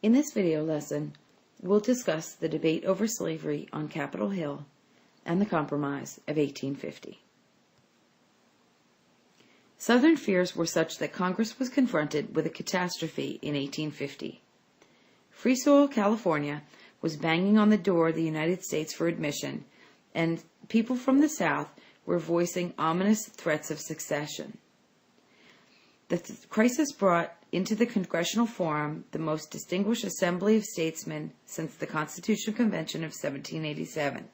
In this video lesson, we'll discuss the debate over slavery on Capitol Hill and the Compromise of 1850. Southern fears were such that Congress was confronted with a catastrophe in 1850. Free Soil, California was banging on the door of the United States for admission, and people from the South were voicing ominous threats of secession. The crisis brought into the Congressional Forum the most distinguished assembly of statesmen since the Constitutional Convention of 1787,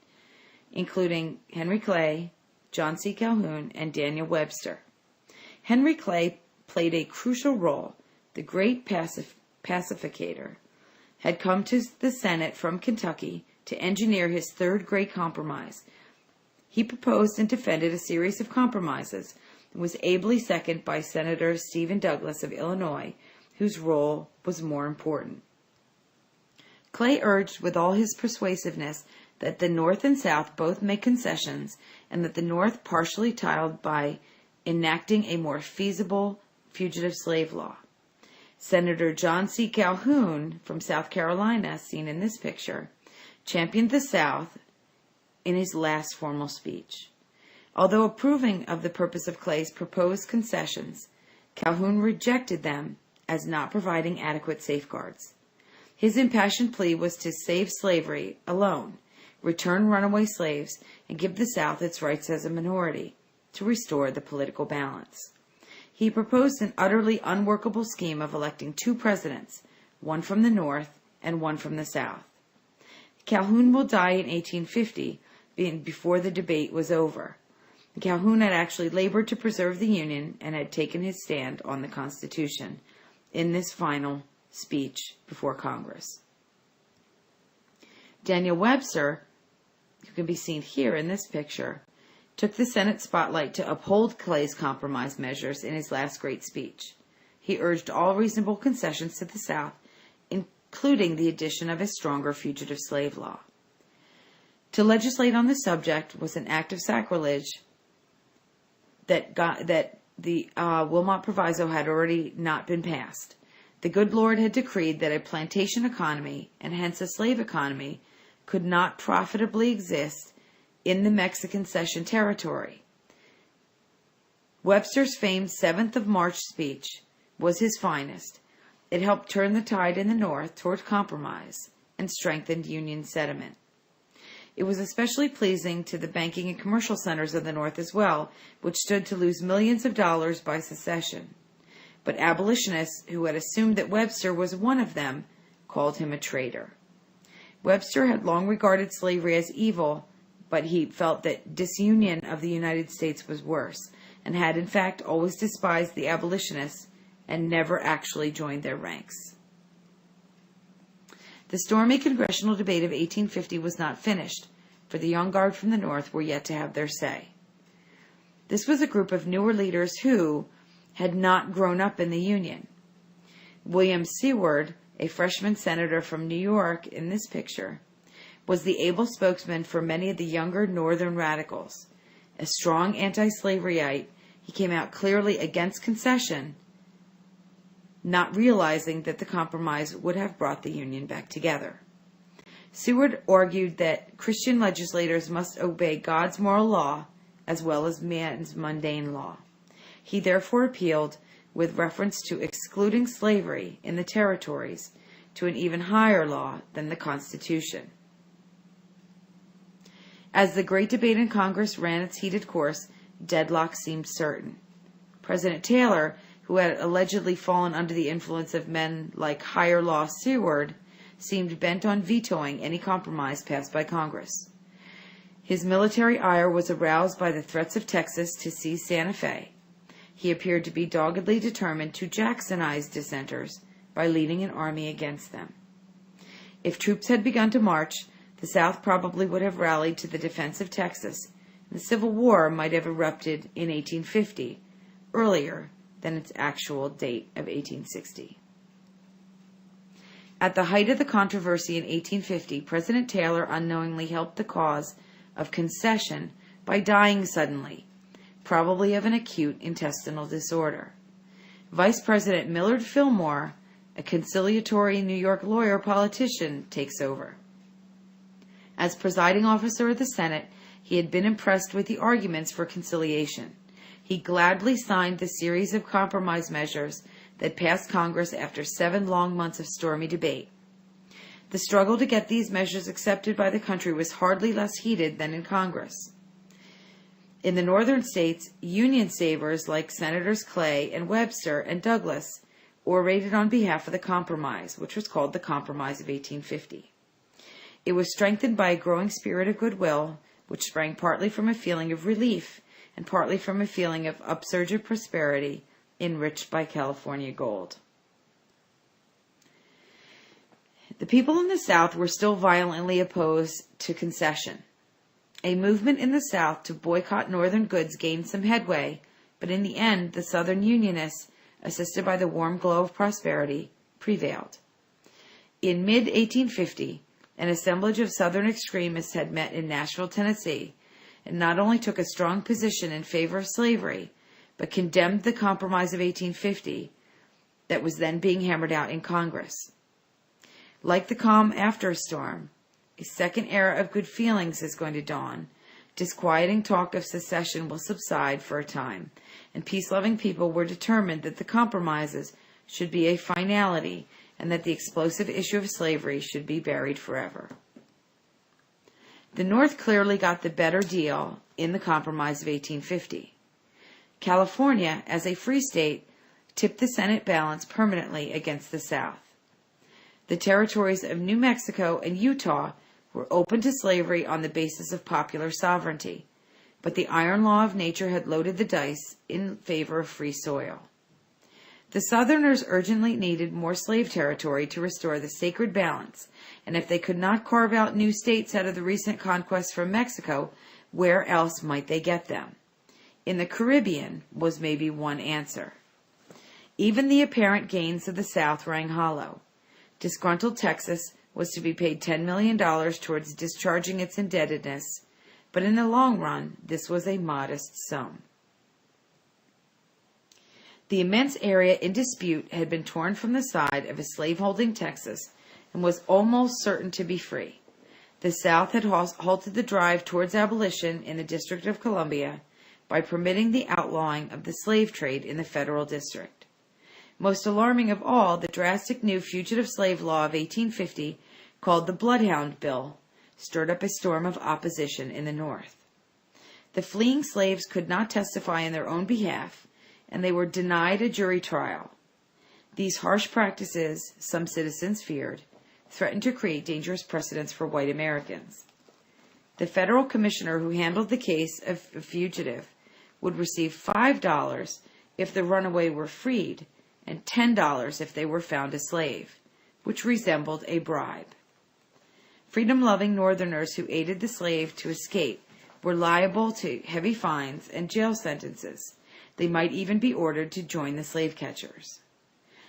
including Henry Clay, John C. Calhoun, and Daniel Webster. Henry Clay played a crucial role. The great pacificator had come to the Senate from Kentucky to engineer his third great compromise. He proposed and defended a series of compromises and was ably seconded by Senator Stephen Douglas of Illinois, whose role was more important. Clay urged with all his persuasiveness that the North and South both make concessions, and that the North partially tiled by enacting a more feasible fugitive slave law. Senator John C. Calhoun from South Carolina, seen in this picture, championed the South in his last formal speech. Although approving of the purpose of Clay's proposed concessions, Calhoun rejected them as not providing adequate safeguards. His impassioned plea was to save slavery alone, return runaway slaves, and give the South its rights as a minority, to restore the political balance. He proposed an utterly unworkable scheme of electing two presidents, one from the North and one from the South. Calhoun will die in 1850, before the debate was over. Calhoun had actually labored to preserve the Union and had taken his stand on the Constitution in this final speech before Congress. Daniel Webster, who can be seen here in this picture, took the Senate spotlight to uphold Clay's compromise measures in his last great speech. He urged all reasonable concessions to the South, including the addition of a stronger fugitive slave law. To legislate on the subject was an act of sacrilege that the Wilmot Proviso had already not been passed. The good Lord had decreed that a plantation economy, and hence a slave economy, could not profitably exist in the Mexican Cession Territory. Webster's famed 7th of March speech was his finest. It helped turn the tide in the North toward compromise and strengthened Union sentiment. It was especially pleasing to the banking and commercial centers of the North as well, which stood to lose millions of dollars by secession. But abolitionists, who had assumed that Webster was one of them, called him a traitor. Webster had long regarded slavery as evil, but he felt that disunion of the United States was worse, and had in fact always despised the abolitionists and never actually joined their ranks. The stormy congressional debate of 1850 was not finished, for the young guard from the North were yet to have their say. This was a group of newer leaders who had not grown up in the Union. William Seward, a freshman senator from New York in this picture, was the able spokesman for many of the younger Northern radicals. A strong anti-slaveryite, he came out clearly against concession, not realizing that the compromise would have brought the Union back together. Seward argued that Christian legislators must obey God's moral law as well as man's mundane law. He therefore appealed, with reference to excluding slavery in the territories, to an even higher law than the Constitution. As the great debate in Congress ran its heated course, deadlock seemed certain. President Taylor, who had allegedly fallen under the influence of men like Higher Law Seward, seemed bent on vetoing any compromise passed by Congress. His military ire was aroused by the threats of Texas to seize Santa Fe. He appeared to be doggedly determined to Jacksonize dissenters by leading an army against them. If troops had begun to march, the South probably would have rallied to the defense of Texas, and the Civil War might have erupted in 1850, earlier than its actual date of 1860. At the height of the controversy in 1850, President Taylor unknowingly helped the cause of concession by dying suddenly, probably of an acute intestinal disorder. Vice President Millard Fillmore A conciliatory New York lawyer-politician takes over. As presiding officer of the Senate, he had been impressed with the arguments for conciliation. He gladly signed the series of compromise measures that passed Congress after 7 long months of stormy debate. The struggle to get these measures accepted by the country was hardly less heated than in Congress. In the northern states, Union savers like Senators Clay and Webster and Douglas orated on behalf of the compromise, which was called the Compromise of 1850. It was strengthened by a growing spirit of goodwill, which sprang partly from a feeling of relief and partly from a feeling of upsurge of prosperity enriched by California gold. The people in the South were still violently opposed to concession. A movement in the South to boycott Northern goods gained some headway, but in the end, the Southern Unionists, assisted by the warm glow of prosperity, prevailed. In mid-1850, an assemblage of Southern extremists had met in Nashville, Tennessee, and not only took a strong position in favor of slavery, but condemned the Compromise of 1850 that was then being hammered out in Congress. Like the calm after a storm, a second era of good feelings is going to dawn. Disquieting talk of secession will subside for a time, and peace-loving people were determined that the compromises should be a finality and that the explosive issue of slavery should be buried forever. The North clearly got the better deal in the Compromise of 1850. California, as a free state, tipped the Senate balance permanently against the South. The territories of New Mexico and Utah were open to slavery on the basis of popular sovereignty, but the iron law of nature had loaded the dice in favor of free soil. The Southerners urgently needed more slave territory to restore the sacred balance, and if they could not carve out new states out of the recent conquests from Mexico, where else might they get them? In the Caribbean was maybe one answer. Even the apparent gains of the South rang hollow. Disgruntled Texas was to be paid $10 million towards discharging its indebtedness, but in the long run, this was a modest sum. The immense area in dispute had been torn from the side of a slaveholding Texas and was almost certain to be free. The South had halted the drive towards abolition in the District of Columbia by permitting the outlawing of the slave trade in the federal district. Most alarming of all, the drastic new fugitive slave law of 1850, called the Bloodhound Bill, stirred up a storm of opposition in the North. The fleeing slaves could not testify in their own behalf, and they were denied a jury trial. These harsh practices, some citizens feared, threatened to create dangerous precedents for white Americans. The federal commissioner who handled the case of a fugitive would receive $5 if the runaway were freed and $10 if they were found a slave, which resembled a bribe. Freedom-loving Northerners who aided the slave to escape were liable to heavy fines and jail sentences. They might even be ordered to join the slave catchers.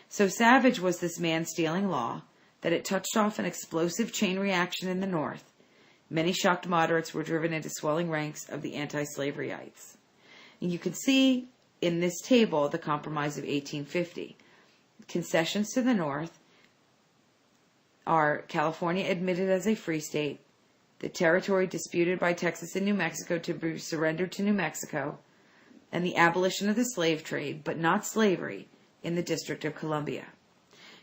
So savage was this man-stealing law that it touched off an explosive chain reaction in the North. Many shocked moderates were driven into swelling ranks of the anti-slaveryites. And you can see in this table the Compromise of 1850. Concessions to the North are California admitted as a free state, the territory disputed by Texas and New Mexico to be surrendered to New Mexico, and the abolition of the slave trade, but not slavery, in the District of Columbia.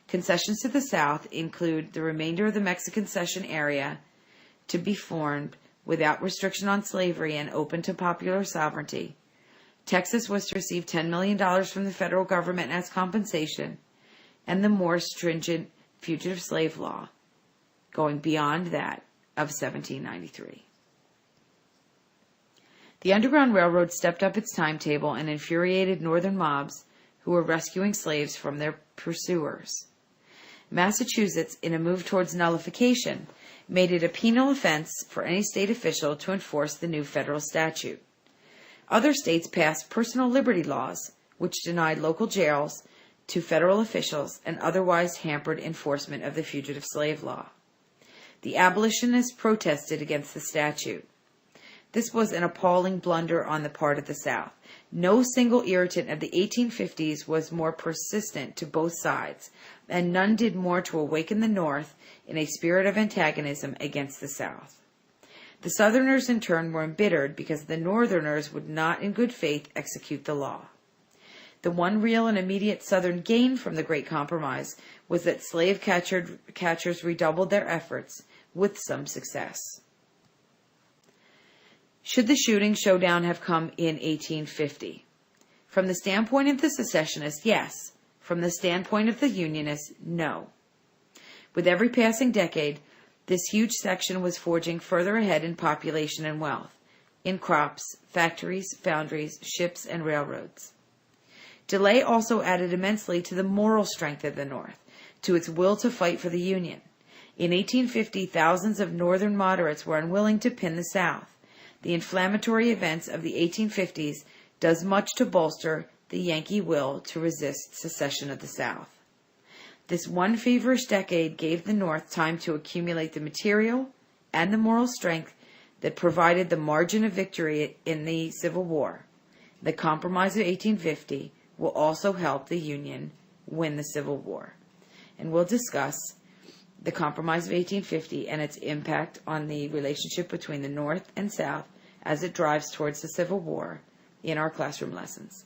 Concessions to the South include the remainder of the Mexican Cession area to be formed without restriction on slavery and open to popular sovereignty. Texas was to receive $10 million from the federal government as compensation, and the more stringent fugitive slave law, going beyond that of 1793. The Underground Railroad stepped up its timetable and infuriated northern mobs who were rescuing slaves from their pursuers. Massachusetts, in a move towards nullification, made it a penal offense for any state official to enforce the new federal statute. Other states passed personal liberty laws, which denied local jails to federal officials and otherwise hampered enforcement of the fugitive slave law. The abolitionists protested against the statute. This was an appalling blunder on the part of the South. No single irritant of the 1850s was more persistent to both sides, and none did more to awaken the North in a spirit of antagonism against the South. The Southerners, in turn, were embittered because the Northerners would not in good faith execute the law. The one real and immediate Southern gain from the Great Compromise was that slave catchers redoubled their efforts, with some success. Should the shooting showdown have come in 1850? From the standpoint of the secessionists, yes. From the standpoint of the Unionists, no. With every passing decade, this huge section was forging further ahead in population and wealth, in crops, factories, foundries, ships, and railroads. Delay also added immensely to the moral strength of the North, to its will to fight for the Union. In 1850, thousands of Northern moderates were unwilling to pin the South. The inflammatory events of the 1850s does much to bolster the Yankee will to resist secession of the South. This one feverish decade gave the North time to accumulate the material and the moral strength that provided the margin of victory in the Civil War. The Compromise of 1850 will also help the Union win the Civil War. And we'll discuss the Compromise of 1850 and its impact on the relationship between the North and South as it drives towards the Civil War in our classroom lessons.